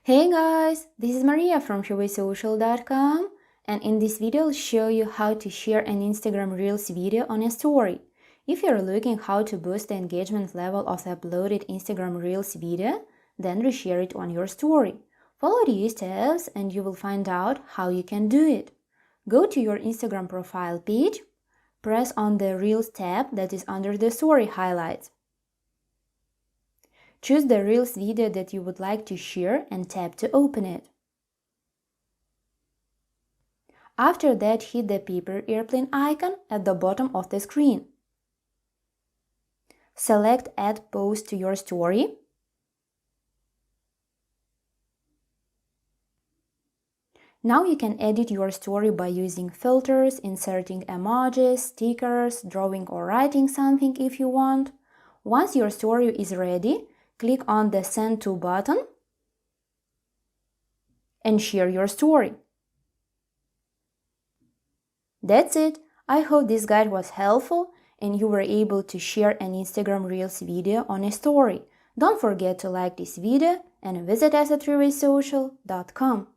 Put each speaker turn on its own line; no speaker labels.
Hey guys, this is Maria from ShoWaySocial.com, and in this video I'll show you how to share an Instagram Reels video on a story. If you're looking how to boost the engagement level of the uploaded Instagram Reels video, then reshare it on your story. Follow these steps and you will find out how you can do it. Go to your Instagram profile page, press on the Reels tab that is under the story highlights. Choose the Reels video that you would like to share and tap to open it. After that, hit the paper airplane icon at the bottom of the screen. Select Add Post to your story. Now you can edit your story by using filters, inserting emojis, stickers, drawing or writing something if you want. Once your story is ready, click on the Send To button and share your story. That's it. I hope this guide was helpful and you were able to share an Instagram Reels video on a story. Don't forget to like this video and visit us at ShoWaySocial.com.